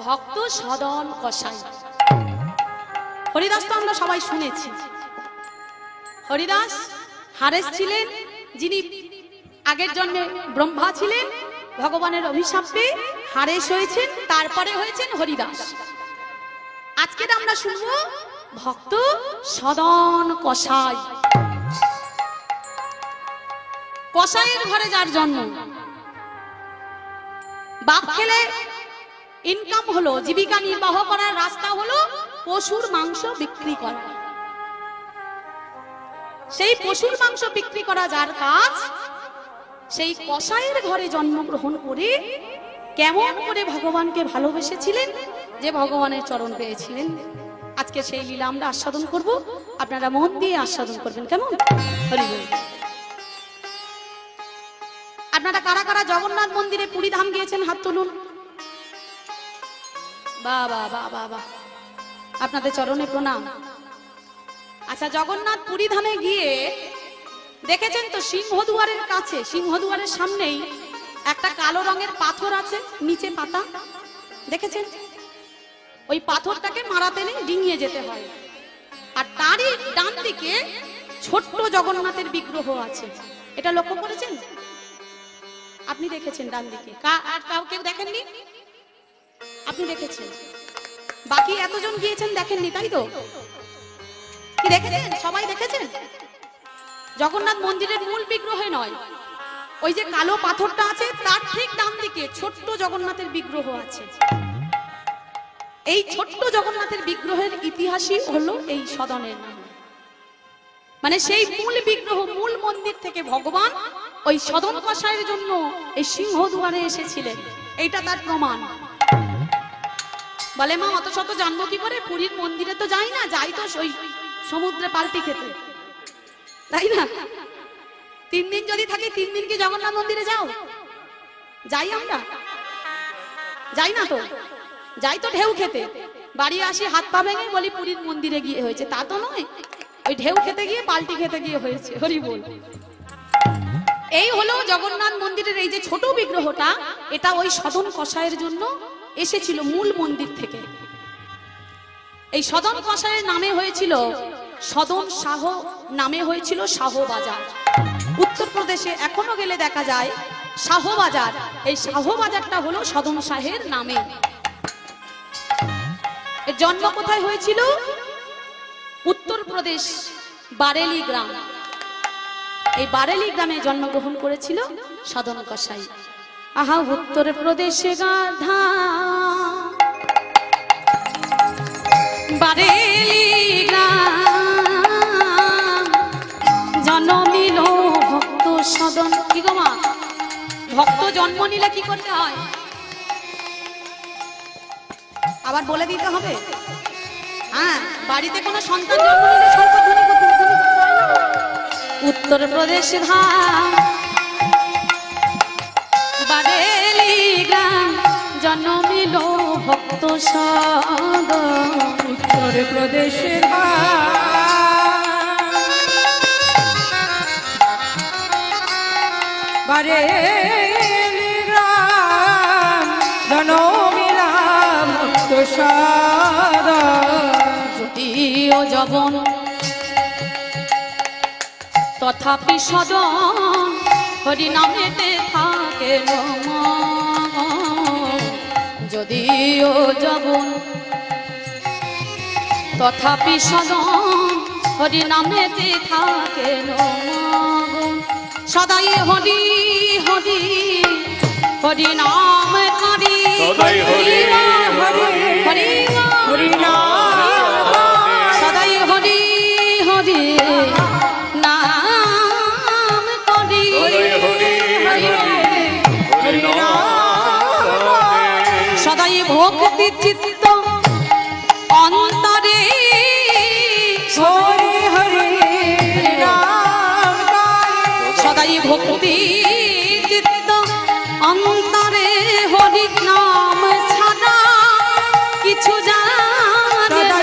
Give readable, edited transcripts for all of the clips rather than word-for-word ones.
ভক্ত সদন কসাই। হরিদাস তো আমরা সবাই শুনেছি। হরিদাস হারেস ছিলেন, যিনি আগের জন্মে ব্রহ্মা ছিলেন, ভগবানের অভিশাপে হারেস হয়েছেন, তারপরে হয়েছেন হরিদাস। আজকে আমরা শুনবো ভক্ত সদন কসাই। কসাইয়ের ঘরে যার জন্ম, বাপ খেলে ইনকাম হলো, জীবিকা নির্বাহ করার রাস্তা হলো পশুর মাংস বিক্রি করা। সেই পশুর মাংস বিক্রি করা যার কাজ, সেই কসাইয়ের ঘরে জন্মগ্রহণ করে কেমন করে ভগবানকে ভালোবেসেছিলেন যে ভগবানের চরণ পেয়েছিলেন। আজকে সেই লীলা আমরা আস্বাদন করব, আপনারা মন দিয়ে আস্বাদন করবেন। কেমন? হরি বল। আপনারা কারা কারা জগন্নাথ মন্দিরে পুরী ধাম গিয়েছেন হাত তুলুন। বাহ বাহ বাহ বাহ বাহ, আপনাদের চরণে প্রণাম। আচ্ছা, জগন্নাথ পুরী ধামে গিয়ে দেখেছেন তো সিংহদুয়ারের কাছে, সিংহদুয়ারের সামনেই একটা কালো রঙের পাথর আছে, নিচে পাতা, দেখেছেন? ওই পাথরটাকে মারাতে নেই, ডিঙিয়ে যেতে হয়। আর তারই ডান দিকে ছোট্ট জগন্নাথের বিগ্রহ আছে। এটা লক্ষ্য করেছেন? আপনি দেখেছেন ডান দিকে, আর কেউ দেখেননি? আপনি দেখেছেন, বাকি এতজন গিয়েছেন দেখেননি, তাই তো? কি দেখেছেন? সবাই দেখেছেন? জগন্নাথ মন্দিরের মূল বিগ্রহে নয়, ওই যে কালো পাথরটা আছে তার ঠিক ডান দিকে ছোট্ট জগন্নাথের বিগ্রহ আছে। এই ছোট্ট জগন্নাথের বিগ্রহের ইতিহাসই হলো এই সদনের নাম। মানে সেই মূল বিগ্রহ, মূল মন্দির থেকে ভগবান ওই সদন কসাইয়ের জন্য এই সিংহদুয়ারে এসেছিলেন, এইটা তার প্রমাণ। বলে মা, অত শত জানবো কি করে? পুরীর মন্দিরে তো যাই না, যাই তো ওই সমুদ্রে পাল্টি খেতে, তাই না? 3 দিন যদি থাকি, 3 দিন কি জগন্নাথ মন্দিরে যাও? যাই আমরা? যাই না তো, যাই তো ঢেউ খেতে। বাড়ি আসি হাত পা ভেঙে বলি পুরীর মন্দিরে গিয়ে হয়েছে, তা তো নয়, ওই ঢেউ খেতে গিয়ে, পাল্টি খেতে গিয়ে হয়েছে। হরি বল। এই হলো জগন্নাথ মন্দিরের এই যে ছোট বিগ্রহটা, এটা ওই সদন কসাইয়ের জন্য এসেছিল মূল মন্দির থেকে। এই সদন কসাইয়ের নামে হয়েছিল সদন শাহ, নামে হয়েছিল শাহ বাজার। উত্তরপ্রদেশে এখনো গেলে দেখা যায় শাহ বাজার। এই শাহ বাজারটা হলো সদন শাহের নামে। এর জন্ম কোথায় হয়েছিল? উত্তরপ্রদেশ বারেলি গ্রাম। এই বারেলি গ্রামে জন্মগ্রহণ করেছিল সদন কসাই। আহা, উত্তরপ্রদেশে গাধা বারেলি গ্রাম, জন্মিল ভক্ত সদন। কি গো মা, ভক্ত জন্ম নিলে কি করতে হয়? আবার বলে দিতে হবে? হ্যাঁ, বাড়িতে কোনো সন্তান জন্ম নিলে শঙ্খধ্বনি করতে হয় না? উত্তরপ্রদেশ ধাম বারেলি গ্রাম, জন্মিল ভক্ত সদন। উত্তরপ্রদেশের বারেলি গ্রাম, জন্মিল ভক্ত সদন। যদিও যবন তথাপি সদন, হরি নামেতে থাকে মন। যদিও যবন তথাপি সদন, হরি নামেতে থাকে মন। সদাই হরি হরি, হরি নাম করি, সদাই হরি হরি, হরি হরি নাম। সদাই হরি হরি নাম করি, হরি নাম। সদাই ভক্তি চিত্ত অন্তরে, হরি হরি নাম। সদাই ভক্তি চিত্ত অন্তরে, হরি নাম ছাড়া কিছু জানে না।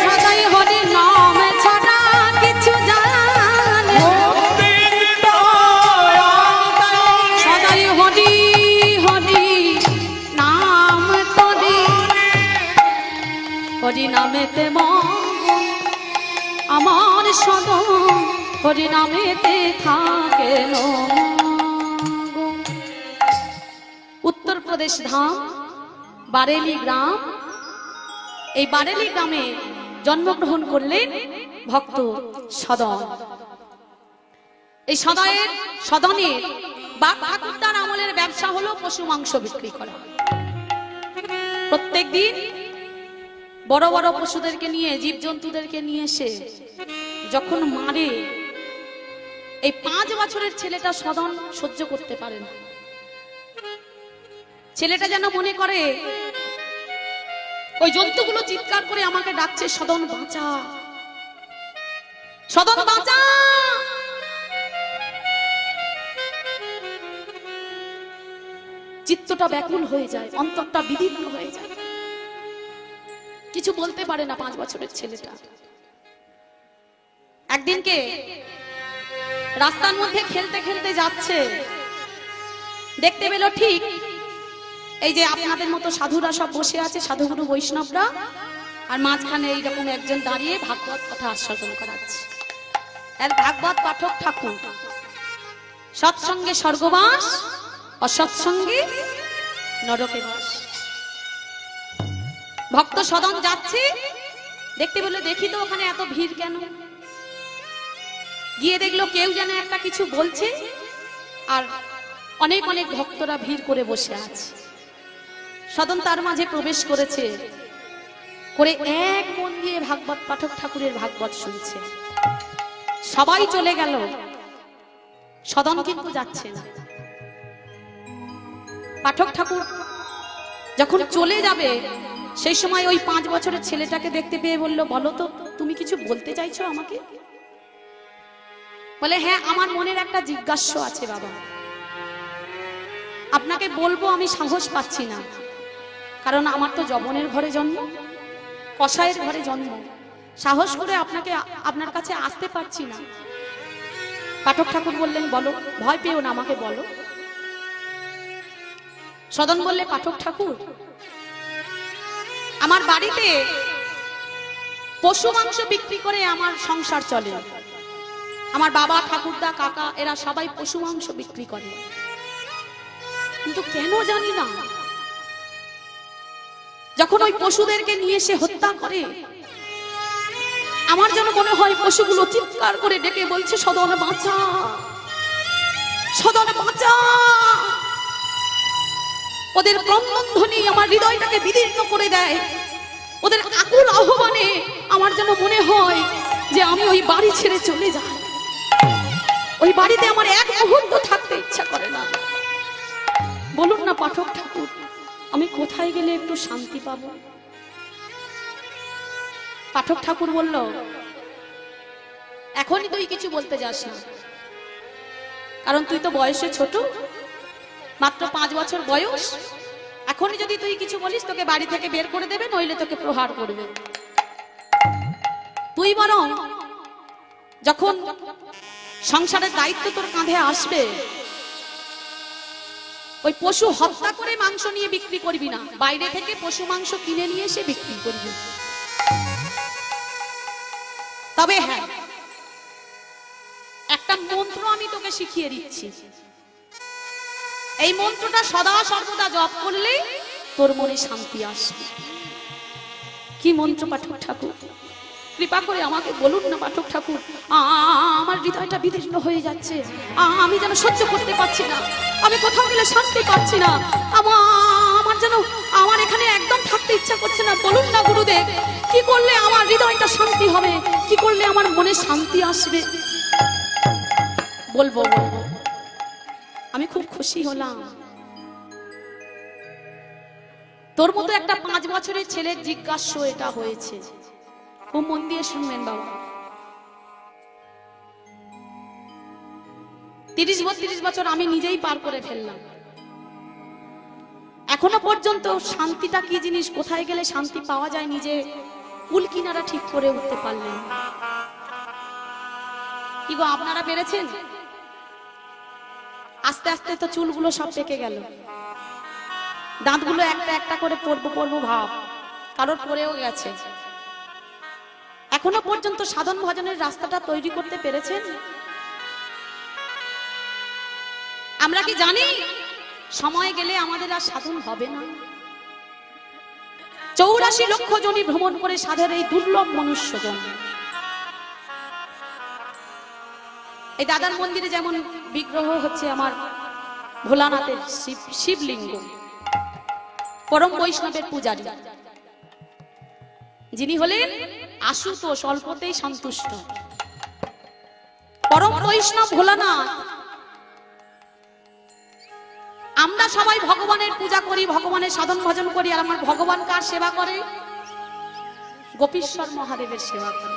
সদাই হরি নাম ছাড়া কিছু জানে না। সদাই হরি হরি নামেতে থাকে উত্তরপ্রদেশ ধাম বারেলি গ্রাম। এই বারেলি গ্রামে জন্মগ্রহণ করলেন ভক্ত সদন। এই সদনের বা ঠাকুরদার আমলের ব্যবসা হলো পশু মাংস বিক্রি করা। প্রত্যেক দিন বড় বড় পশুদেরকে নিয়ে, জীবজন্তুদেরকে নিয়ে এসে যখন মারে, এই 5 বছরের ছেলেটা সদন সহ্য করতে পারে না। ছেলেটা যেন মনে করে ওই জন্তুগুলো চিৎকার করে আমাকে ডাকছে, সদন বাঁচা, সদন বাঁচা। চিত্তটা ব্যাকুল হয়ে যায়, অন্তরটা বিদীর্ণ হয়ে যায়, কিছু বলতে পারে না 5 বছরের ছেলেটা। একদিনকে রাস্তার মধ্যে খেলতে খেলতে যাচ্ছে, দেখতে পেল ঠিক এই যে আপনাদের মতো সাধুরা সব বসে আছে, সাধুগুরু বৈষ্ণবরা, আর মাঝখানে এইরকম একজন দাঁড়িয়ে ভাগবত কথা আস্বাদন করাচ্ছে। এক ভাগবত পাঠক ঠাকুর, সৎসঙ্গে স্বর্গবাস, অসৎসঙ্গে নরকে বাস। ভক্ত সদন যাচ্ছে, দেখতে পেল দেখি তো ওখানে এত ভিড় কেন। গিয়ে দেখলো কেউ যেন একটা কিছু বলছে, আর অনেক অনেক ভক্তরা ভিড় করে বসে আছে। সদন তার মাঝে প্রবেশ করেছে, করে এক মন দিয়ে ভাগবত পাঠক ঠাকুরের ভাগবত শুনছে। সবাই চলে গেল, সদন কিন্তু যাচ্ছে না। পাঠক ঠাকুর যখন চলে যাবে, সেই সময় ওই 5 বছরের ছেলেটাকে দেখতে পেয়ে বলল, বলো তো তুমি কিছু বলতে চাইছো আমাকে? বলে, হ্যাঁ, আমার মনের একটা জিজ্ঞাস্য আছে বাবা, আপনাকে বলবো, আমি সাহস পাচ্ছি না, কারণ আমার তো যবনের ঘরে জন্ম, কসাইয়ের ঘরে জন্ম, সাহস করে আপনার কাছে আসতে পারছি না। পাঠক ঠাকুর বললেন, বলো, ভয় পেও না, আমাকে বলো। সদন বললে, পাঠক ঠাকুর, আমার বাড়িতে পশু মাংস বিক্রি করে আমার সংসার চলে। আমার বাবা, ঠাকুরদা, কাকা এরা সবাই পশু মাংস বিক্রি করে, কিন্তু কেন জানি না, যখন ওই পশুদেরকে নিয়ে এসে হত্যা করে, আমার যেন মনে হয় পশুগুলো চিৎকার করে ডেকে বলছে, সদন বাঁচা, সদন বাঁচা। ওদের ক্রন্দনধ্বনি আমার হৃদয়টাকে বিদীর্ণ করে দেয়। ওদের আকুল আহ্বানে আমার যেন মনে হয় যে আমি ওই বাড়ি ছেড়ে চলে যাই। ওই বাড়িতে আমার এক মুহূর্ত থাকতে ইচ্ছা করে না। বলুন না পাঠক ঠাকুর, আমি কোথায় গেলে একটু শান্তি পাবো? পাঠক ঠাকুর বলল, এখনই তুই কিছু বলতে যাস না, কারণ তুই তো বয়সে ছোট, মাত্র 5 বছর বয়স। এখনই যদি তুই কিছু বলিস, তোকে বাড়ি থেকে বের করে দেবে, নইলে তোকে প্রহার করবে। তুই বরং যখন সংসারের দায়িত্ব তোর কাঁধে আসবে, ওই পশু হত্যা করে মাংস নিয়ে বিক্রি করবি না, বাইরে থেকে পশু মাংস কিনে নিয়ে এসে বিক্রি করবি। তবে হ্যাঁ, একটা মন্ত্র আমি তোকে শিখিয়ে দিচ্ছি, এই মন্ত্রটা সদা সর্বদা জপ করলে তোর মনে শান্তি আসবে। কি মন্ত্র পাঠক ঠাকুর? কৃপা করে আমাকে বলুন না পাঠক ঠাকুর, আমার হৃদয়টা বিদীর্ণ হয়ে যাচ্ছে, আমি যেন সহ্য করতে পারছি না, আমি কোথাও গেলে শান্তি পাচ্ছি না, আমার যেন আমার এখানে একদম থাকতে ইচ্ছা করছে না। বলুন না গুরুদেব, কি করলে আমার হৃদয়টা শান্তি হবে, কি করলে আমার মনে শান্তি আসবে? বলবো বলবো, আমি খুব খুশি হলাম। তোর মতো একটা 5 বছরের ছেলের জিজ্ঞাস্য এটা হয়েছে। খুব মন দিয়ে শুনবেন বাবা। 30-32 বছর আমি নিজেই পার করে ফেললাম, এখনো পর্যন্ত শান্তিটা কি জিনিস, কোথায় গেলে শান্তি পাওয়া যায়, নিজে কুল কিনারা ঠিক করে উঠতে পারলেন। কি গো, আপনারা পেরেছেন? আস্তে আস্তে তো চুলগুলো সব পেকে গেল, দাঁতগুলো একটা একটা করে পড়বো ভাব, কারোর পড়েও গেছে। এখনো পর্যন্ত সাধন ভজনের রাস্তাটা তৈরি করতে পেরেছেন? আমরা কি জানি সময় গেলে আমাদের আর সাধন হবে না? 84 লক্ষ জনি ভ্রমণ করে সাধের এই দুর্লভ মনুষ্য জন্ম। এই দাদার মন্দিরে যেমন বিগ্রহ হচ্ছে আমার ভোলানাথের শিবলিঙ্গ, পরম বৈষ্ণবের পূজারী, যিনি হলেন আশুতোষ, অল্পতেই সন্তুষ্ট। পরম বৈষ্ণব ভোলানাথ। আমরা সবাই ভগবানের পূজা করি, ভগবানের সাধন ভজন করি, আর আমার ভগবান কার সেবা করে? গোপীশ্বর মহাদেবের সেবা করে।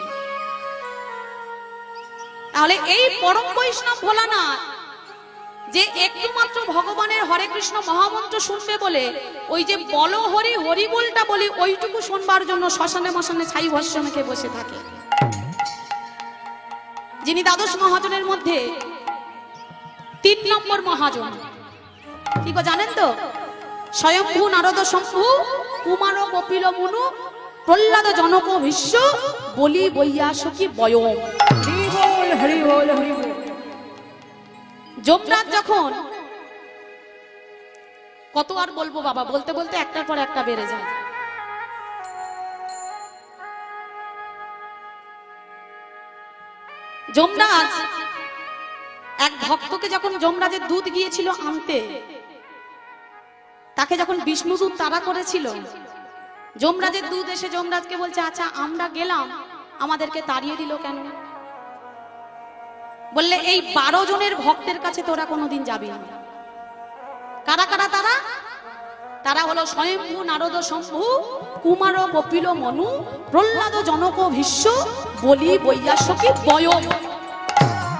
তাহলে এই পরম বৈষ্ণব ভোলানাথ যে একটু মাত্র ভগবানের হরে কৃষ্ণ মহামন্ত্র শুনবে বলে ওই যে বল হরি হরি বলটা বলি ওইটুকু শুনবার জন্য শ্মশানে মশানে ছাই ভস্য মেখে বসে থাকে, যিনি দ্বাদশ মহাজনের মধ্যে 3 নম্বর মহাজন। কি গো জানেন তো? স্বয়ম্ভু নারদ শম্ভু কুমার কপিল মুনু প্রহ্লাদ জনক ভীষ্ম বলি বৈয়াসকি বয়ম। হরি বল হরি বল হরি বল। যমরাজ যখন, কত আর বলবো বাবা, বলতে বলতে একটার পর একটা বেড়ে যায়। যমরাজ এক ভক্তকে যখন যমরাজের দুধ গিয়েছিল আনতে, তাকে যখন বিষ্ণুদূত তাড়া করেছিল, যমরাজের দুধ এসে যমরাজকে বলছে, আচ্ছা আমরা গেলাম, আমাদেরকে তাড়িয়ে দিল কেন? বললে এই 12 জনের ভক্তের কাছে তোরা কোনোদিন যাবি না। কারা কারা তারা? তারা হলো স্বয়ম্ভু নারদ শম্ভু কুমার কপিল মনু প্রহ্লাদ জনক ভীষ্ম বলি বৈয়াসকি বয়ম।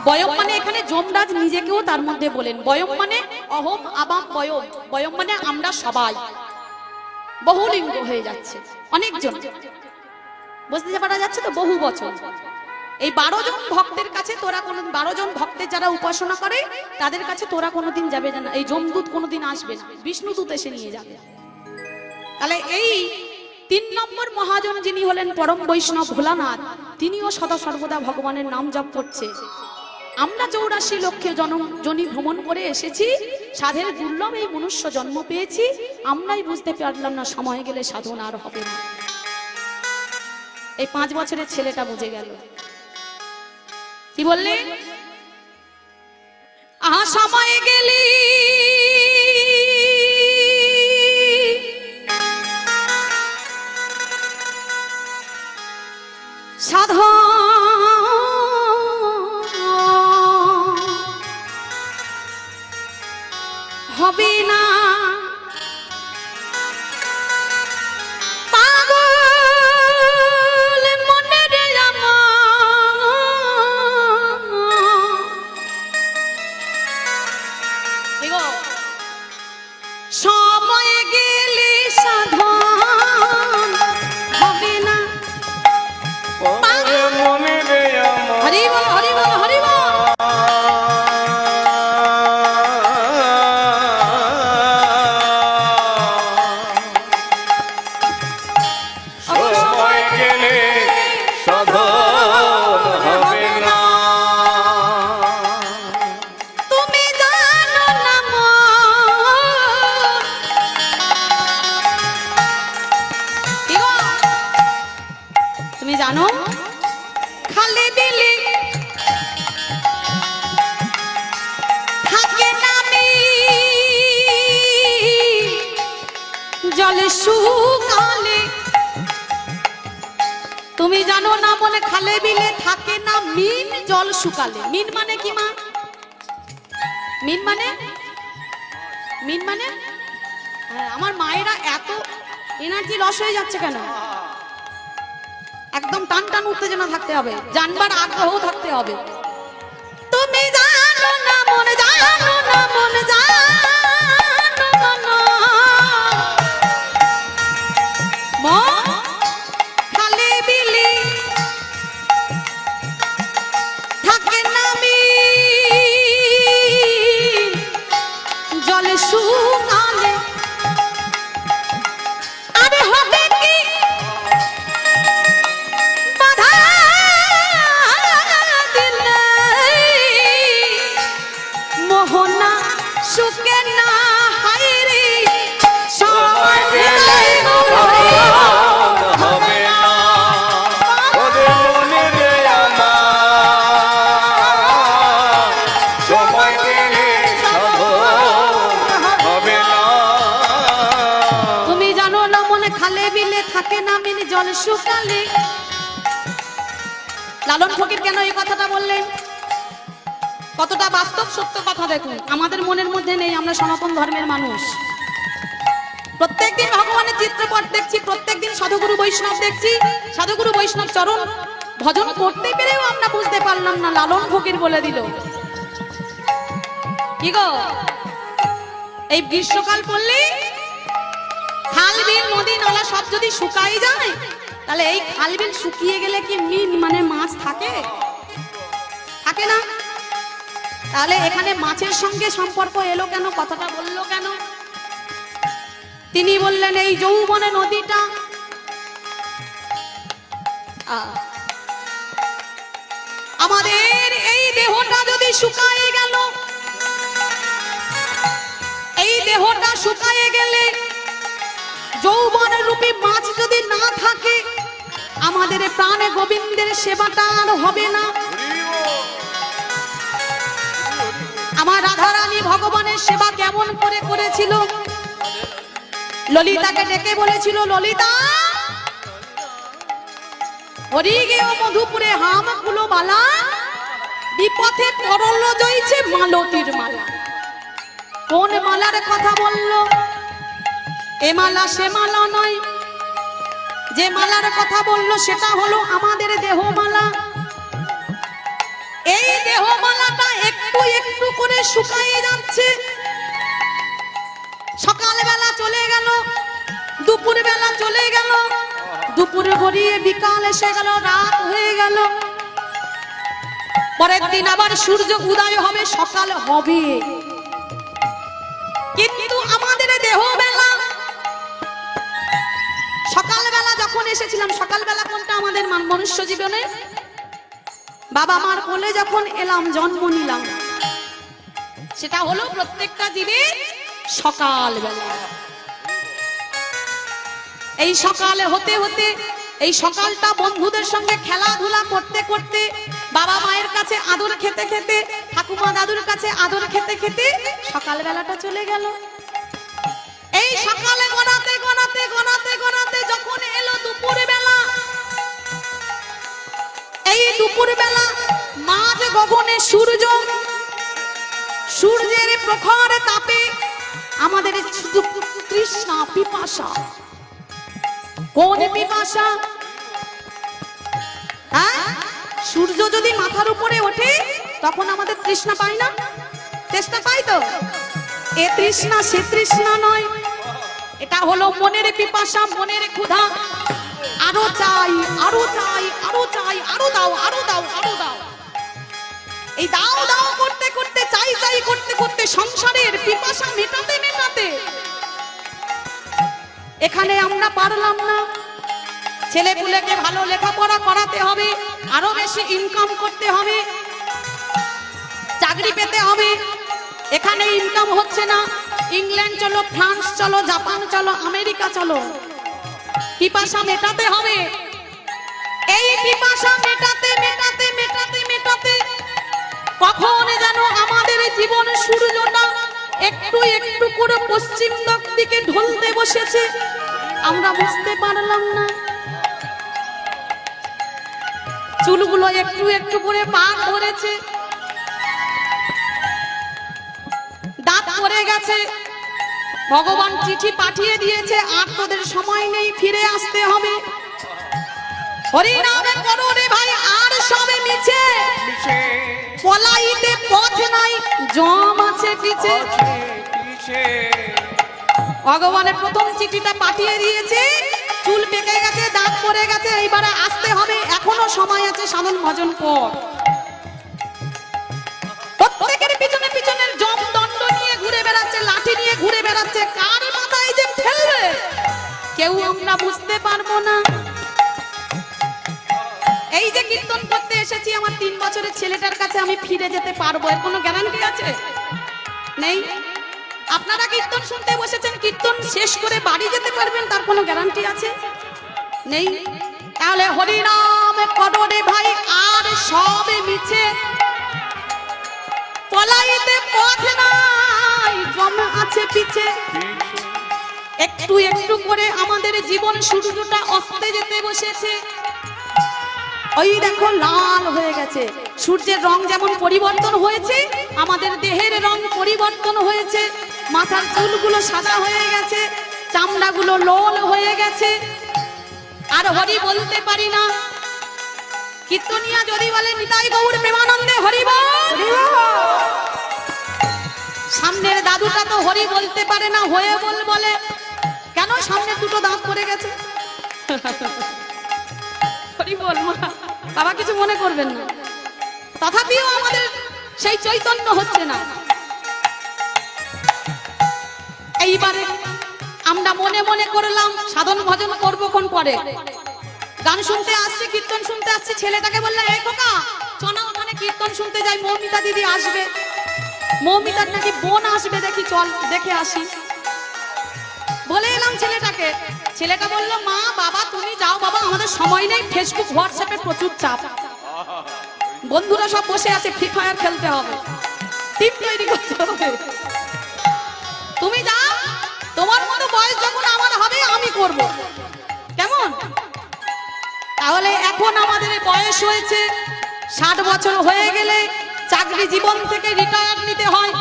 বয়ম মানে এখানে যমরাজ নিজেকেও তার মধ্যে বলেন। বয়ম মানে অহম আবাম বয়ম। বয়ম মানে আমরা সবাই। বহুলিঙ্গ হয়ে যাচ্ছে, অনেকজন। বুঝতে পারা যাচ্ছে তো? বহু বছর। এই 12 জন ভক্তের কাছে তোরা কোন 12 জন ভক্তের যারা উপাসনা করে তাদের কাছে তোরা কোনোদিন যাবে না। এই যমদূত কোনোদিন আসবে না, বিষ্ণুদূত এসে নিয়ে যাবে। তাহলে এই 3 নম্বর মহাজন যিনি হলেন পরম বৈষ্ণব ভোলানাথ, তিনিও সদা সর্বদা ভগবানের নাম জপ করছে। আমরা 84 লক্ষ জনি ভ্রমণ করে এসেছি, সাধের দুর্লভ এই মনুষ্য জন্ম পেয়েছি, আমরাই বুঝতে পারলাম না সময় গেলে সাধন আর হবে না। এই 5 বছরের ছেলেটা বুঝে গেল। কি বললে? আহা সময় গেলি সাধন হবে না, পাগল মনে রে আমার, সময় গেলে সাধন হবে না। মনে রে আমার হরি বল হরি বল হরি বল। সময় গেলে সাধন হবে না। তুমি জানো না মন, কি গো? তুমি জানো খালি বিলি থাকে নামি জলে শুকালে। তুমি জানো না মনে খালে বিলে থাকে না মিন জল শুকালে। মিন মানে কি মা? মিন মানে হ্যাঁ, আমার মায়েরা এত এনার্জি লস হয়ে যাচ্ছে কেন? একদম টান টান উত্তেজনা থাকতে হবে, জানবার আগ্রহ থাকতে হবে। তুমি জানো না মনে, জানো না মনে, জানো না মন খালি বিলি থাকে নামি জলে শুকালে। আরে হবে কি বাধা দিলে মোহনা যেমন খালে বিলে থাকে না মিন জল শুকালে। লালন ফকির কেন এই কথাটা বললেন? কতটা বাস্তব সত্য কথা দেখুন। আমাদের মনের মধ্যে নেই, আমরা সনাতন ধর্মের মানুষ। প্রত্যেকদিন ভগবানের চিত্রপট দেখছি, প্রত্যেকদিন সাধুগুরু বৈষ্ণব দেখছি, সাধুগুরু বৈষ্ণব চরণ ভজন করতে পেরেও আমরা বুঝতে পারলাম না। লালন ফকির বলে দিল কি গো, এই গ্রীষ্মকাল পড়লে খাল বিল নদী নালা সব যদি শুকাই যায়, তাহলে এই খাল বিল শুকিয়ে গেলে কি মিন মানে মাছ থাকে? থাকে না। তাহলে এখানে মাছের সঙ্গে সম্পর্ক এলো কেন? কথাটা বললো কেন? তিনি বললেন এই যৌবনে নদীটা আমাদের এই দেহটা যদি শুকায়ে গেল, এই দেহটা শুকায়ে গেলে যৌবন রূপী মাছ যদি না থাকে, আমাদের প্রাণে গোবিন্দের সেবাটা আর হবে না। আমার রাধারানী ভগবানের সেবা কেমন করে করেছিল? ললিতাকে ডেকে বলেছিল, ললিতা হরি গেও মধুপুরে হাম কুলো বালা, বিপথে করল জয়ছে মালতীর মালা। কোন মালার কথা বলল? এ মালা সে মালা নয়, যে মালার কথা বলল সেটা হলো আমাদের দেহমালা। এই দেহমালাটা একটু একটু করে শুকায়ে যাচ্ছে। সকালবেলা চলে গেল, দুপুর বেলা চলে গেল, দুপুর গড়িয়ে বিকাল এসে গেল, রাত হয়ে গেল। পরের দিন আবার সূর্য উদয় হবে, সকাল হবে। কিন্তু আমাদের দেহবেলা, সকালবেলা যখন এসেছিলাম, সকালবেলা কোনটা আমাদের মনুষ্য জীবনে? বাবা মার কোলে যখন এলাম, জন্ম নিলাম, সেটা হলো প্রত্যেকটা জীবের সকালবেলা। এই সকালে হতে হতে, এই সকালটা বন্ধুদের সঙ্গে খেলাধুলা করতে করতে, বাবা মায়ের কাছে আদর খেতে খেতে, ঠাকুমা দাদুর কাছে আদর খেতে খেতে সকালবেলাটা চলে গেল। এই সকালে গড়াতে গড়াতে গড়াতে গড়াতে যখন এলো দুপুর বেলা, এই দুপুর বেলা মাঝ গগনে সূর্য, সূর্যের প্রখর তাপে আমাদের তৃষ্ণা পিপাসা। কোন পিপাসা? হ্যাঁ, সূর্য যদি মাথার উপরে ওঠে তখন আমাদের তৃষ্ণা পাই না? তৃষ্ণা পাই তো। এ তৃষ্ণা সে তৃষ্ণা নয়, এটা হলো মনের পিপাসা, মনের ক্ষুধা। আরো চাই, আরো চাই, আরো চাই, আরো দাও, আরো দাও, আরো দাও। এই দাও দাও করতে করতে, চাই চাই করতে করতে সংসারের পিপাসা মেটাতে মেটাতে এখানে আমরা পারলাম না। ছেলে পুলেকে ভালো লেখাপড়া করাতে হবে, আরো বেশি ইনকাম করতে হবে, চাকরি পেতে হবে। এখানে ইনকাম হচ্ছে না, ইংল্যান্ড চলো, ফ্রান্স চলো, জাপান চলো, আমেরিকা চলো। পিপাসা মেটাতে হবে। এই পিপাসা মেটাতে মেটাতে মেটাতে মেটাতে কখন যেন আমাদের জীবন সূর্যটা একটু একটু করে পশ্চিম দিকে ঢলতে বসেছে, আমরা বুঝতে পারলাম না। চুলগুলো একটু একটু করে পাক ধরেছে, দাঁত পড়ে গেছে। ভগবান চিঠি পাঠিয়ে দিয়েছে, আর তোদের সময় নেই, ফিরে আসতে হবে। হরিনামে করো রে ভাই, আর সবে মিছে, পলাইতে পথ নাই, জম আছে পিছে। ভগবানের প্রথম চিঠিটা পাঠিয়ে দিয়েছে, চুল পেকে গেছে, দাঁত পড়ে গেছে, এইবারে আসতে হবে, এখনো সময় আছে, সাধন ভজন পর। প্রত্যেকের পিছনে পিছনে জম দণ্ড নিয়ে ঘুরে বেড়াচ্ছে, লাঠি নিয়ে ঘুরে বেড়াচ্ছে, কার মাথায় যে ফেলবে কেউ আমরা বুঝতে পারবো না। এই যে কীর্তন করতে এসেছি, আমার 3 বছরের ছেলেটার কাছে আমি ফিরে যেতে পারবো, এর কোনো গ্যারান্টি আছে? নেই। আপনারা কীর্তন শুনতে বসেছেন, কীর্তন শেষ করে বাড়ি যেতে পারবেন, তার কোনো গ্যারান্টি আছে? নেই। তাহলে হরিনাম করো রে ভাই, আর সবে মিছে, পলাইতে পথ নাই, জম আছে পিছে। একটু একটু করে আমাদের জীবন সূর্যটা অস্তে যেতে বসেছে। ওই দেখো লাল হয়ে গেছে। সূর্যের রং যেমন পরিবর্তন হয়েছে, আমাদের দেহের রং পরিবর্তন হয়েছে। মাথার চুলগুলো সাদা হয়ে গেছে, চামড়াগুলো লাল হয়ে গেছে। আর হরি বলতে পারি না। কীর্তনিয়া যদি বলে নিতাই গৌর প্রেমানন্দে হরি বল, সামনের দাদুটা তো হরি বলতে পারে না, হয়ে বল বলে। কেন? সামনে দুটো দাঁত পড়ে গেছে। হরি বল মা, বাবা কিছু মনে করবেন না। তথাপিও আমাদের সেই চৈতন্য হচ্ছে না। এইবারে আমরা মনে মনে করলাম সাধন ভজন করবো কোন পরে। গান শুনতে আসছে, কীর্তন শুনতে আসছে। ছেলেটাকে বললাম, এই খোকা চনা ওখানে কীর্তন শুনতে যাই, মৌমিতা দিদি আসবে, মৌমিতার নাকি বোন আসবে, দেখি চল দেখে আসি। বলে এলাম ছেলেটাকে। ছেলেটা বললো, মা বাবা তুমি যাও বাবা, আমাদের সময় নেই, ফেসবুক হোয়াটসঅ্যাপে প্রচুর চাপ, বন্ধুরা সব বসে আছে, ফ্রি ফায়ার খেলতে হবে, টিম তৈরি করতে হবে, তুমি যাও, তোমার মতো বয়স যখন আমার হবে আমি করব, কেমন? তাহলে এখন আমাদের বয়স হয়েছে 60 বছর হয়ে গেলে চাকরি জীবন থেকে রিটায়ার নিতে হয়।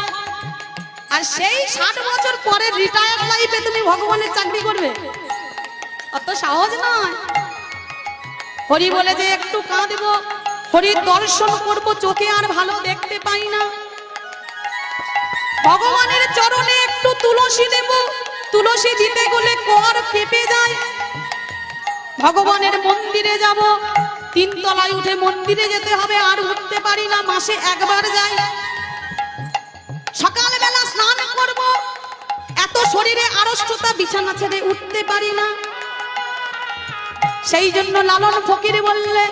আর সেই 60 বছর পরে রিটায়ার লাইফে তুমি ভগবানের চাকরি করবে, অত সহজ নয়। হরি বলে যে একটু কাঁদব, হরির দর্শন করব, চোখে আর ভালো দেখতে পাই না। ভগবানের চরণে একটু তুলসী দেব, তুলসী দিতে গেলে কর কেঁপে যায়। ভগবানের মন্দিরে যাব, 3 তলায় উঠে মন্দিরে যেতে হবে, আর উঠতে পারি না, মাসে একবার যাই। সকালবেলা স্নান করব, এত শরীরে আড়ষ্টতা, বিছানা ছেড়ে উঠতে পারি না। সেই জন্য লালন ফকির বললে,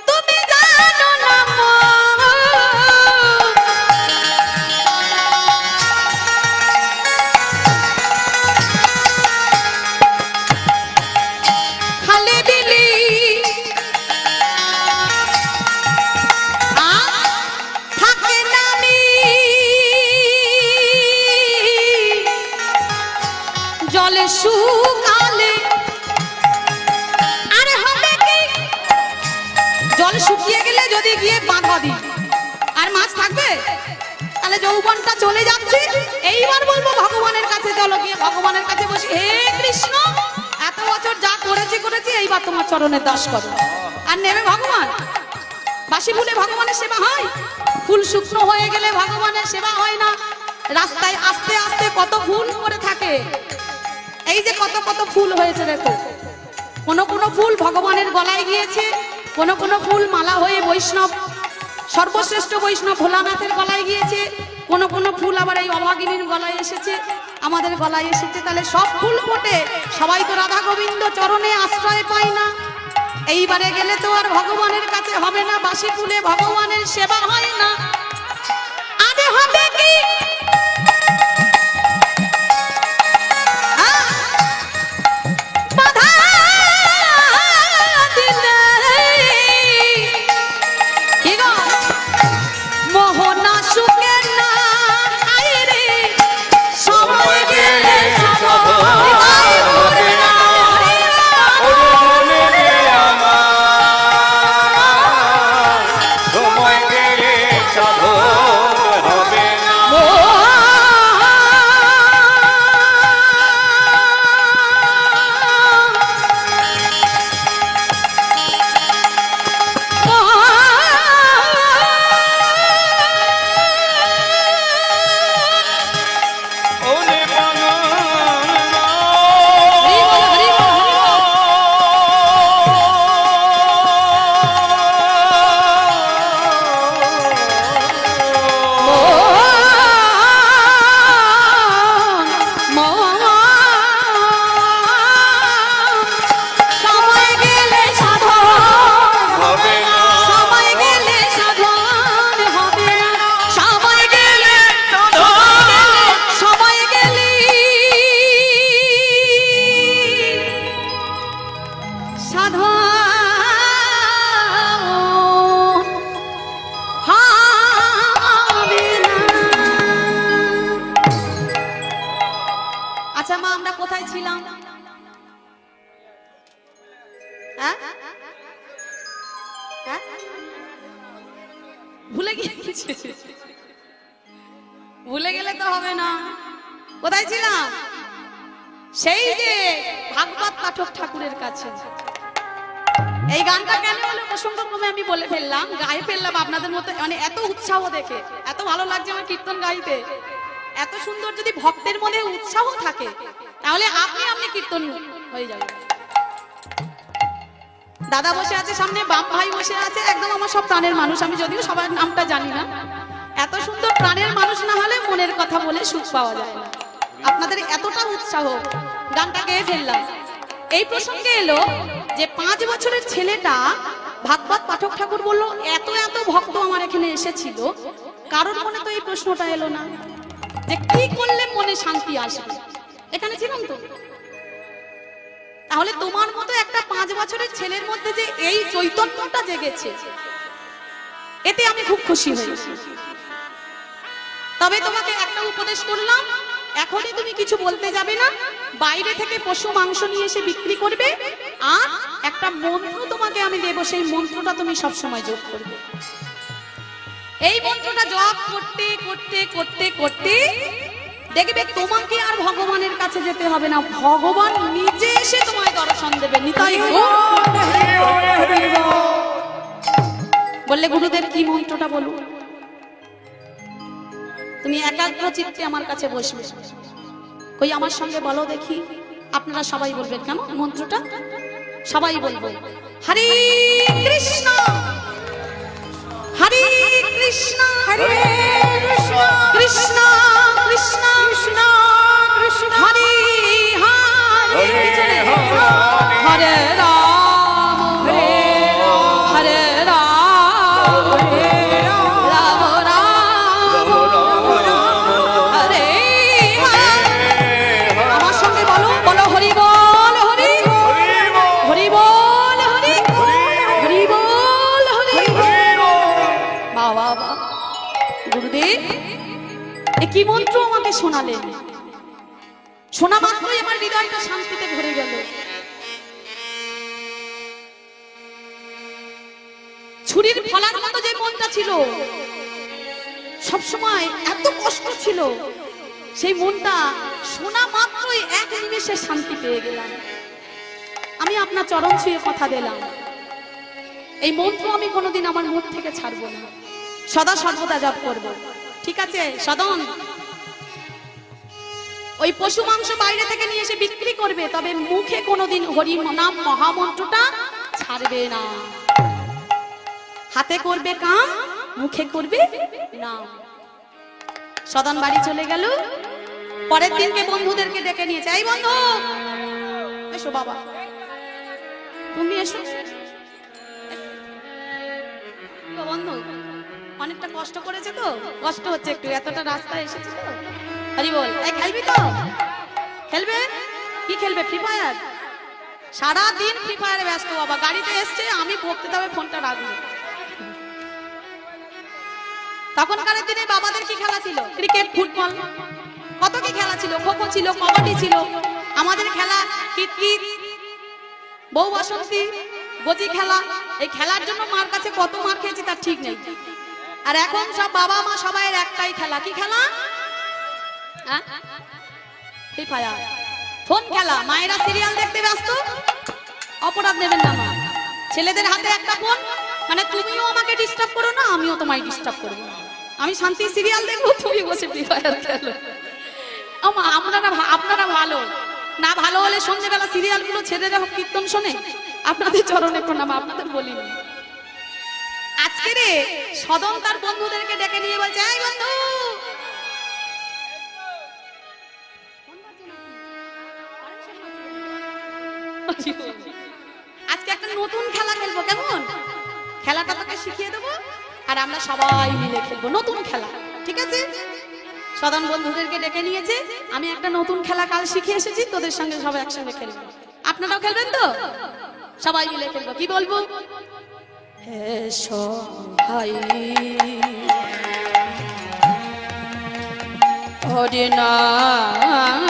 তুমি জানো না খালে বিলি থাকে নামি, জলে শুকালে আরে হবে কি, জল শুকিয়ে গেলে যদি গিয়ে বাঁধা দিই আর মাছ থাকবে? তাহলে যৌবনটা চলে যাচ্ছে। এইবার বলবো ভগবানের কাছে চলো, গিয়ে ভগবানের কাছে বসি, হে কৃষ্ণ এত বছর যা করেছি করেছি, এইবার তোমার চরণে দাস করো। আর নেবে ভগবান। বাসি ফুলে ভগবানের সেবা হয়? ফুল শুকনো হয়ে গেলে ভগবানের সেবা হয় না। রাস্তায় আস্তে আস্তে কত ফুল পড়ে থাকে, এই যে কত কত ফুল হয়েছে দেখো। কোনো কোনো ফুল ভগবানের গলায় গিয়েছে, কোনো কোনো ফুল মালা হয়ে বৈষ্ণব, সর্বশ্রেষ্ঠ বৈষ্ণব ভোলানাথের গলায় গিয়েছে, কোনো কোনো ফুল আবার এই অভাগিনীর গলায় এসেছে, আমাদের গলায় এসেছে। তাহলে সব ফুল ফোটে, সবাই তো রাধা গোবিন্দ চরণে আশ্রয় পায় না। এইবারে গেলে তো আর ভগবানের কাছে হবে না, বাসি ফুলে ভগবানের সেবা হয় না। আরে হবে কি, সময় গেলে সাধন হবে না। আচ্ছা মা, আমরা কোথায় ছিলাম? হ্যাঁ হ্যাঁ? ভুলে গিয়েছি। ভুলে গেলে তো হবে না। কোথায় ছিলাম? সেই যে ভাগবত পাঠক ঠাকুরের কাছে। এই গানটা কেন হলো প্রসঙ্গক্রমে আমি বলে ফেললাম, গায়ে ফেললাম আপনাদের মতো, মানে এত উৎসাহ দেখে এত ভালো লাগছে আমার কীর্তন গাইতে। এত সুন্দর যদি ভক্তের মধ্যে উৎসাহ থাকে তাহলে আপনি কীর্তন হয়ে যাবে। দাদা বসে আছে সামনে, বাম ভাই বসে আছে, একদম আমার সব প্রাণের মানুষ। আমি যদিও সবার নামটা জানি না, এত সুন্দর প্রাণের মানুষ না হলে মনের কথা বলে সুখ পাওয়া যায় না। আপনাদের এতটা উৎসাহ, গানটা গেয়ে ফেললাম। এই প্রসঙ্গে এলো যে 5 বছরের ছেলেটা ভাগবত পাঠক ঠাকুর বলল এত এত ভক্ত আমার এখানে এসেছিল, কারোর মনে তো এই প্রশ্নটা এলো না যে কি করলে মনে শান্তি আসবে। এখানে ছিলাম তো। তাহলে তোমার মতো একটা 5 বছরের ছেলের মধ্যে যে এই চৈতন্যটা জেগেছে, এতে আমি খুব খুশি হয়েছি। তবে তোমাকে একটা উপদেশ করলাম, এখনই তুমি কিছু বলতে যাবে না, বাইরে থেকে পশু মাংস নিয়ে এসে বিক্রি করবে, আর একটা মন্ত্র তোমাকে আমি দেব, সেই মন্ত্রটা তুমি সব সময় জপ করবে। এই মন্ত্রটা জপ করতে করতে করতে করতে দেখবে তোমাকে আর ভগবানের কাছে যেতে হবে না, ভগবান নিজে এসে তোমায় দর্শন দেবে। নিতাই বললে গুরুদেব কি মন্ত্রটা বলুন? তুমি একাগ্র চিত্তে আমার কাছে বসবে। কই আমার সঙ্গে বলো দেখি। আপনারা সবাই বলবেন কেমন মন্ত্রটা? সবাই বলবো, হরে কৃষ্ণ হরে কৃষ্ণ হরে কৃষ্ণ কৃষ্ণ কৃষ্ণ কৃষ্ণ কৃষ্ণ হরে হরে হরে হরে রাম হরে রাম রাম রাম হরে হরে। আমার সঙ্গে বলো, বলো হরি বল হরি হরি বল হরি হরি বল হরি। বাবা বাবা, গুরুদেব এ কি মন্ত্র আমাকে শোনালেন, শোনা মাত্রই আমার হৃদয়টা শান্তিতে ভরে গেল। ছুরির ফলার মতো যে মনটা ছিল, সবসময় এত কষ্ট ছিল, সেই মনটা শোনা মাত্রই এক নিমেষে শান্তি পেয়ে গেলাম। আমি আপনার চরণ ছুঁয়ে কথা দিলাম, এই মন্ত্র আমি কোনোদিন আমার মুখ থেকে ছাড়বো না, সদা সর্বদা জপ করব। ঠিক আছে সদন? ওই পশু মাংস বাইরে থেকে নিয়ে এসে বিক্রি করবে, তবে মুখে কোনোদিন হরি নাম মহামন্ত্রটা ছাড়বে না। হাতে করবে কাম, মুখে করবে নাম। সদন বাড়ি চলে গেল। পরের দিনকে বন্ধুদেরকে ডেকে নিয়েছে, এই বন্ধু এসো, বাবা তুমি এসো। বন্ধু অনেকটা কষ্ট করেছে তো, কষ্ট হচ্ছে একটু, এতটা রাস্তা এসেছে তো। হরি বল। এই খেলবি তো? খেলবে? কি খেলবে? Free fire? সারাদিন ফ্রি ফায়ারে ব্যস্ত বাবা। গাড়িতে এসছে, আমি বকতে তবে ফোনটা রাখবো। তখনকার দিনে বাবাদের কি খেলা ছিল? ক্রিকেট, ফুটবল, কত কি খেলা ছিল, খোখো ছিল, কবাডি ছিল। আমাদের খেলা কিতকিত, বউ বাসন্তী, গজি খেলা। এই খেলার জন্য মার কাছে কত মার খেয়েছি তার ঠিক নেই। আর এখন সব বাবা মা সবাই একটাই খেলা, কি খেলা? ফ্রি ফায়ার, ফোন খেলা। মায়েরা সিরিয়াল দেখতে ব্যস্ত, অপরাধ নেবেন না মা। ছেলেদের হাতে একটা ফোন, মানে তুমিও আমাকে ডিস্টার্ব করো না, আমিও তোমায় ডিস্টার্ব করবো না। আমি শান্তি সিরিয়াল দেখবো, তুমি বসে ফ্রি ফায়ার খেলো। আপনারা ভালো না, ভালো হলে সন্ধ্যেবেলা সিরিয়াল গুলো ছেড়ে দেখো, কীর্তন শোনে। আপনাদের চরণে প্রণাম, আপনাদের বলিনি। আজকে রে সদন তার বন্ধুদেরকে ডেকে নিয়ে বলছে, এই বন্ধু আজকে একটা নতুন খেলা খেলবো, কেমন? খেলাটা তোকে শিখিয়ে দেবো, আর আমরা সবাই মিলে খেলবো নতুন খেলা, ঠিক আছে? সদন বন্ধুদেরকে ডেকে নিয়েছে, আমি একটা নতুন খেলা কাল শিখে এসেছি, তোদের সঙ্গে সবাই একসঙ্গে খেলবো। আপনারাও খেলবেন তো? সবাই মিলে খেলবো। কি বলবো? হে সবাই হরি নাম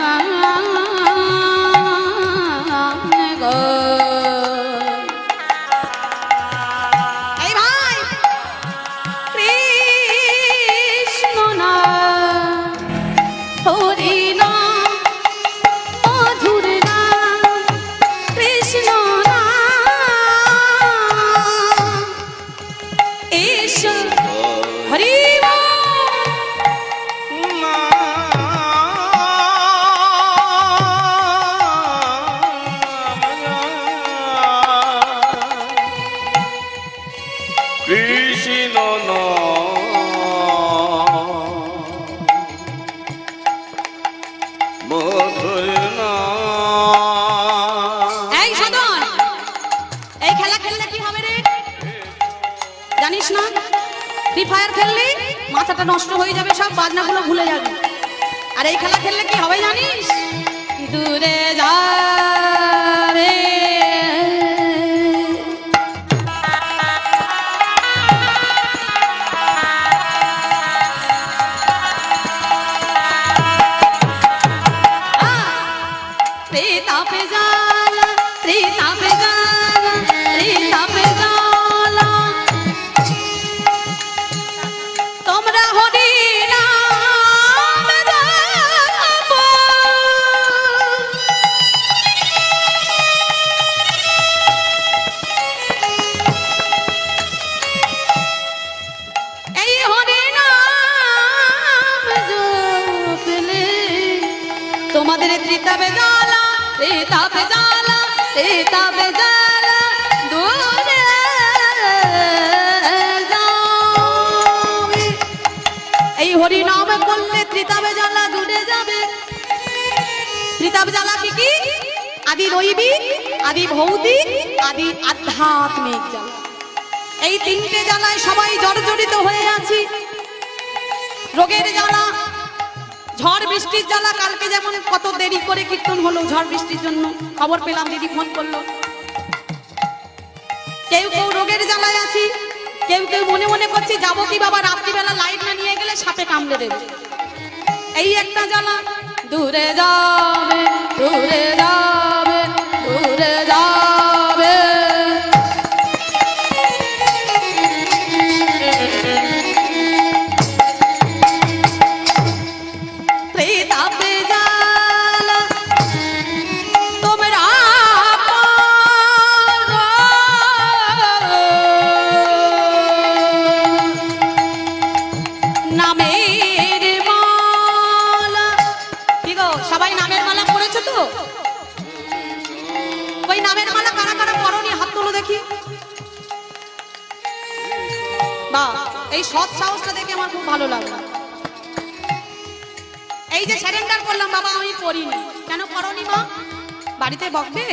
ফ্রি ফায়ার খেললি মাথাটা নষ্ট হয়ে যাবে, সব বাজনাগুলো ভুলে যাবি। আর এই খেলা খেললে কি হবে জানিস? দূরে যাবে তোমাদের ত্রিতা বেজালা, ত্রিতা বেজালা, ত্রিতা বেজালা দূরে যাবে। এই হরি নাম করলে ত্রিতা বেজালা দূরে যাবে। ত্রিতা বেজালা কি কি? আদি দৈবিক, আদি ভৌতিক, আদি আধ্যাত্মিক জ্বালা। এই তিনটে জ্বালায় সবাই জর্জরিত হয়ে আছি। রোগের জ্বালা, ঝড় বৃষ্টির জ্বালা। কালকে যেমন কত দেরি করে কীর্তন হলো ঝড় বৃষ্টির জন্য, খবর পেলাম, দিদি ফোন করলো। কেউ কেউ রোগের জ্বালায় আছি, কেউ কেউ মনে মনে করছি যাবো কি বাবা, রাত্রিবেলা লাইট না নিয়ে গেলে সাপে কামড়ে দেবে। এই একটা জ্বালা। দূরে যাবে, দূরে যাবে, দূরে যাবে। সবাই নামের মালা পড়েছো তো? ওই নামের মালা কারা কারা পরনি হাত তোলো দেখি। বাহ, এই সৎ সাহসটা দেখে আমার খুব ভালো লাগলো। এই যে সারেন্ডার করলাম বাবা, আমি পড়িনি। কেন পড়নি মা? বাড়িতে বকবে।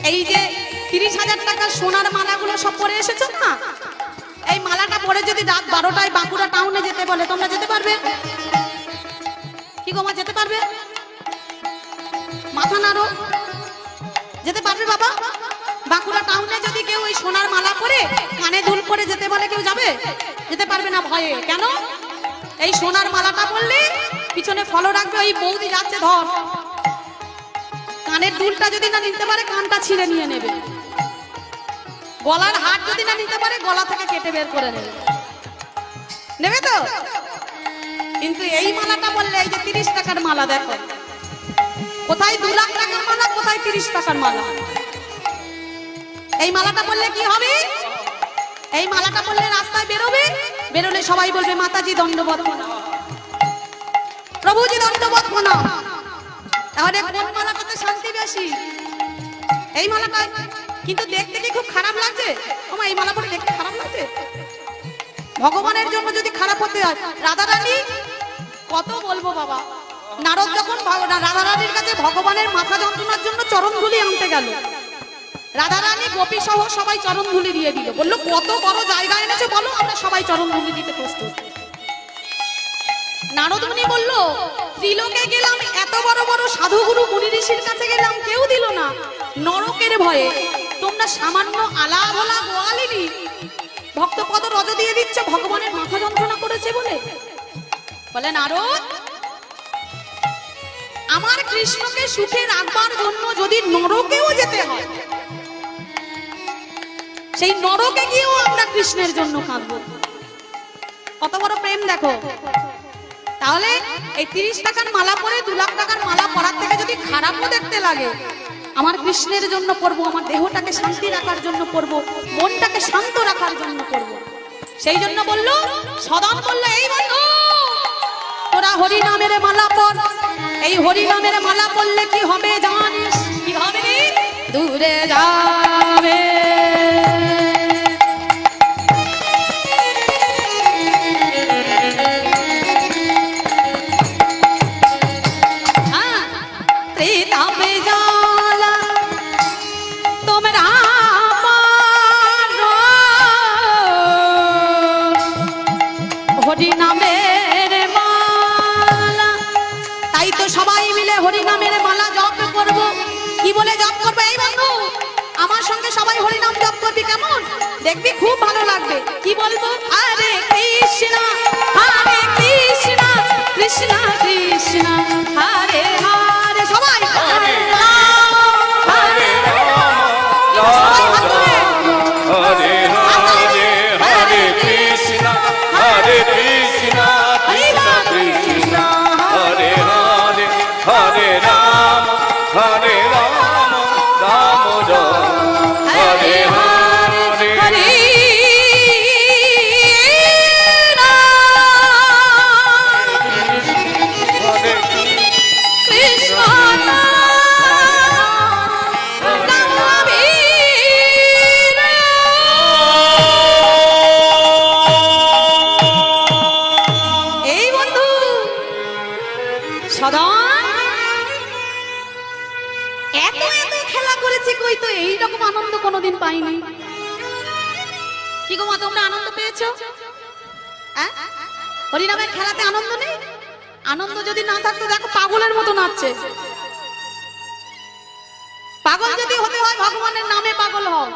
এই যে 30,000 টাকার সোনার মালাগুলো সব পরে এসেছো না, এই মালাটা পরে যদি রাত 12টায় বাঁকুড়া টাউনে যেতে বলে, তোমরা যেতে পারবে কি গো মা? যেতে পারবে? মাথা নাড়ো। যেতে পারবে বাবা? বাঁকুড়া টাউনে যদি কেউ ওই সোনার মালা পরে কানে দুল পরে যেতে বলে, কেউ যাবে? যেতে পারবে না ভয়ে। কেন? এই সোনার মালাটা পরলে পিছনে ফলো রাখবে, ওই বৌদি যাচ্ছে ধর, কানের দুলটা যদি না নিতে পারে কানটা ছিঁড়ে নিয়ে নেবে, গলার হার যদি না নিতে পারে গলা থেকে কেটে বের করে নেবে। নেবে তো? কিন্তু এই মালাটা বললে, এই যে 30 টাকার মালা দেখো, কোথায় 2 লাখ টাকার মালা, কোথায় 30 টাকার মালা। এই মালাটা বললে কি হবে? এই মালাটা বললে রাস্তায় বেরোবে, বেরোলে সবাই বলবে মাতাজি দণ্ডবত প্রণাম, প্রভুজি দণ্ডবত প্রণাম। তাহলে কোন মালাটাতে শান্তি বেশি? এই মালাটা। কিন্তু দেখতে কি খুব খারাপ লাগছে? ওমা, এই মালা পরে দেখতে খারাপ লাগছে? ভগবানের জন্য যদি খারাপ হতে হয়, রাধারানী কত বলবো বাবা, নারদ যখন রাধারানীর কাছে ভগবানের মাথা যন্ত্রণার জন্য চরণ ধুলি আনতে গেল, রাধারানী গোপী সহ সবাই চরণ ধুলি দিয়ে দিল। বললো কত বড় জায়গা এনেছে বলো, আমরা সবাই চরণ ধুলি দিতে প্রস্তুত। নারদ মুনি বলল, ত্রিলোকে গেলাম, এত বড় বড় সাধুগুরু মুনি ঋষির কাছে গেলাম, কেউ দিল না, নরকের ভয়ে তোমরা সামান্য আলা ভোলা গোয়ালিনী ভক্ত পদ রজ দিয়ে দিচ্ছ ভগবানের মাথা যন্ত্রণা করেছে বলে। বলে নারদ, আমার কৃষ্ণকে সুখে রাখবার জন্য যদি নরকেও যেতে হয়, সেই নরকে গিয়েও আমরা কৃষ্ণের জন্য কাঁদবো। কত বড় প্রেম দেখো। তাহলে এই 30 টাকার মালা পরে 2 লাখ টাকার মালা পরার থেকে যদি খারাপও দেখতে লাগে, আমার কৃষ্ণের জন্য পরবো, আমার দেহটাকে শান্তি রাখার জন্য পরবো, মনটাকে শান্ত রাখার জন্য পরবো। সেই জন্য বললো, সদন বললো, এই বন্ধু তোরা হরি নামের মালা পর। এই হরি নামের মালা পরলে কি হবে জানিস? কি হবে? দূরে যাবে। মিলে হরি নামের মালা জপ করব। কি বলে জপ করবো? এই বন্ধু, আমার সঙ্গে সবাই হরি নাম জপ করবি, কেমন দেখবি? খুব ভালো লাগবে। কি বলবো? হরে কৃষ্ণ হরে কৃষ্ণ কৃষ্ণ কৃষ্ণ হরে হরে। সবাই হরে রাম হরে সবাই হাত তুলে। হরে হরে হরে কৃষ্ণ হরে কৃষ্ণ কৃষ্ণ কৃষ্ণ হরে হরে হরে রাম রাম রাম হরে হরে হরে হরে কৃষ্ণ এই বন্ধু সদন এত এত খেলা করেছে, কই তো এইরকম আনন্দ কোনোদিন পাইনি। কি গো মা, তোমরা আনন্দ পেয়েছো? হ্যাঁ? হরিনামের খেলাতে আনন্দ নেই? আনন্দ যদি না থাকতো, দেখো পাগলের মতো নাচছে। পাগল যদি হতে হয় ভগবানের নামে পাগল হও।